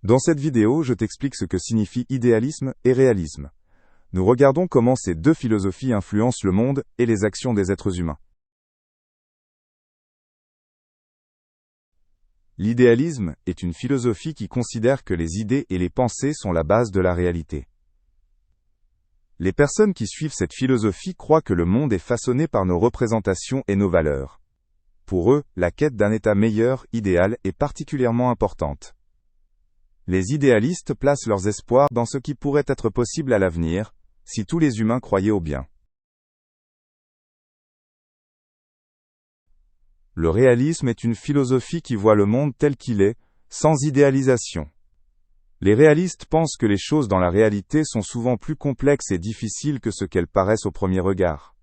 Dans cette vidéo, je t'explique ce que signifie idéalisme et réalisme. Nous regardons comment ces deux philosophies influencent le monde et les actions des êtres humains. L'idéalisme est une philosophie qui considère que les idées et les pensées sont la base de la réalité. Les personnes qui suivent cette philosophie croient que le monde est façonné par nos représentations et nos valeurs. Pour eux, la quête d'un état meilleur, idéal, est particulièrement importante. Les idéalistes placent leurs espoirs dans ce qui pourrait être possible à l'avenir, si tous les humains croyaient au bien. Le réalisme est une philosophie qui voit le monde tel qu'il est, sans idéalisation. Les réalistes pensent que les choses dans la réalité sont souvent plus complexes et difficiles que ce qu'elles paraissent au premier regard.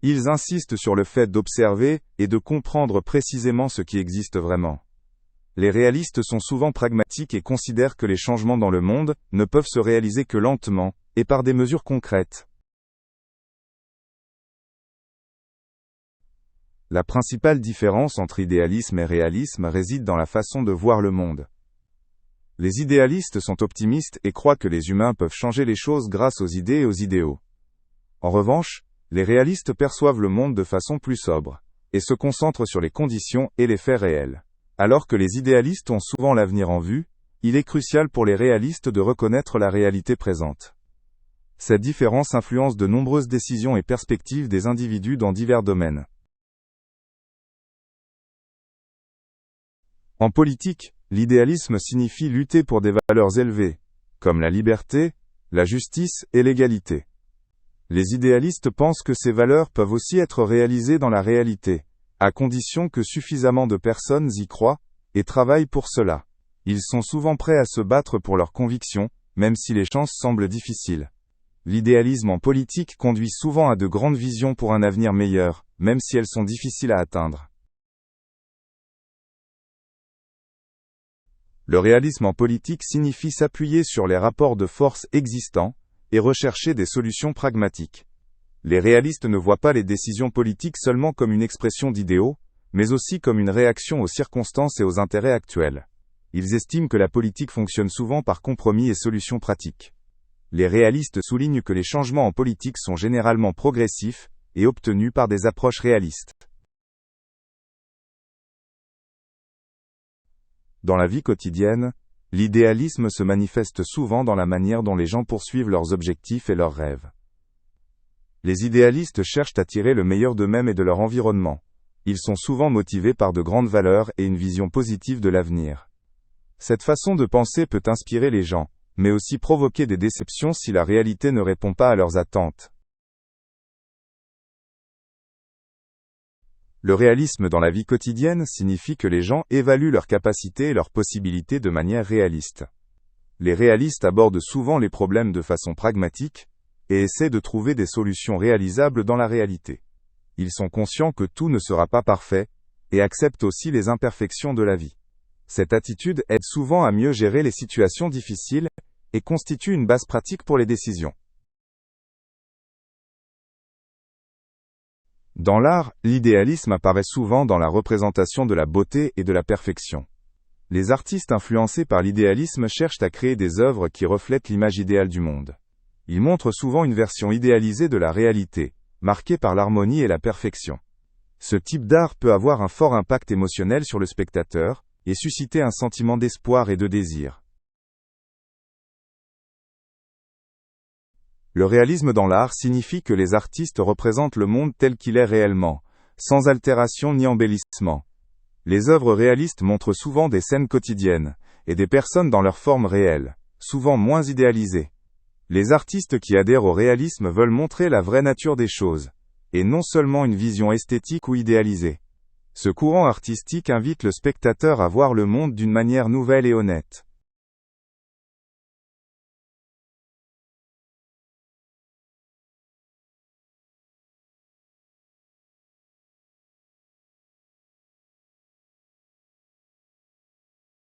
Ils insistent sur le fait d'observer et de comprendre précisément ce qui existe vraiment. Les réalistes sont souvent pragmatiques et considèrent que les changements dans le monde ne peuvent se réaliser que lentement, et par des mesures concrètes. La principale différence entre idéalisme et réalisme réside dans la façon de voir le monde. Les idéalistes sont optimistes et croient que les humains peuvent changer les choses grâce aux idées et aux idéaux. En revanche, les réalistes perçoivent le monde de façon plus sobre, et se concentrent sur les conditions et les faits réels. Alors que les idéalistes ont souvent l'avenir en vue, il est crucial pour les réalistes de reconnaître la réalité présente. Cette différence influence de nombreuses décisions et perspectives des individus dans divers domaines. En politique, l'idéalisme signifie lutter pour des valeurs élevées, comme la liberté, la justice et l'égalité. Les idéalistes pensent que ces valeurs peuvent aussi être réalisées dans la réalité, à condition que suffisamment de personnes y croient et travaillent pour cela. Ils sont souvent prêts à se battre pour leurs convictions, même si les chances semblent difficiles. L'idéalisme en politique conduit souvent à de grandes visions pour un avenir meilleur, même si elles sont difficiles à atteindre. Le réalisme en politique signifie s'appuyer sur les rapports de force existants et rechercher des solutions pragmatiques. Les réalistes ne voient pas les décisions politiques seulement comme une expression d'idéaux, mais aussi comme une réaction aux circonstances et aux intérêts actuels. Ils estiment que la politique fonctionne souvent par compromis et solutions pratiques. Les réalistes soulignent que les changements en politique sont généralement progressifs et obtenus par des approches réalistes. Dans la vie quotidienne, l'idéalisme se manifeste souvent dans la manière dont les gens poursuivent leurs objectifs et leurs rêves. Les idéalistes cherchent à tirer le meilleur d'eux-mêmes et de leur environnement. Ils sont souvent motivés par de grandes valeurs et une vision positive de l'avenir. Cette façon de penser peut inspirer les gens, mais aussi provoquer des déceptions si la réalité ne répond pas à leurs attentes. Le réalisme dans la vie quotidienne signifie que les gens évaluent leurs capacités et leurs possibilités de manière réaliste. Les réalistes abordent souvent les problèmes de façon pragmatique, et essaient de trouver des solutions réalisables dans la réalité. Ils sont conscients que tout ne sera pas parfait, et acceptent aussi les imperfections de la vie. Cette attitude aide souvent à mieux gérer les situations difficiles, et constitue une base pratique pour les décisions. Dans l'art, l'idéalisme apparaît souvent dans la représentation de la beauté et de la perfection. Les artistes influencés par l'idéalisme cherchent à créer des œuvres qui reflètent l'image idéale du monde. Ils montrent souvent une version idéalisée de la réalité, marquée par l'harmonie et la perfection. Ce type d'art peut avoir un fort impact émotionnel sur le spectateur, et susciter un sentiment d'espoir et de désir. Le réalisme dans l'art signifie que les artistes représentent le monde tel qu'il est réellement, sans altération ni embellissement. Les œuvres réalistes montrent souvent des scènes quotidiennes, et des personnes dans leur forme réelle, souvent moins idéalisées. Les artistes qui adhèrent au réalisme veulent montrer la vraie nature des choses, et non seulement une vision esthétique ou idéalisée. Ce courant artistique invite le spectateur à voir le monde d'une manière nouvelle et honnête.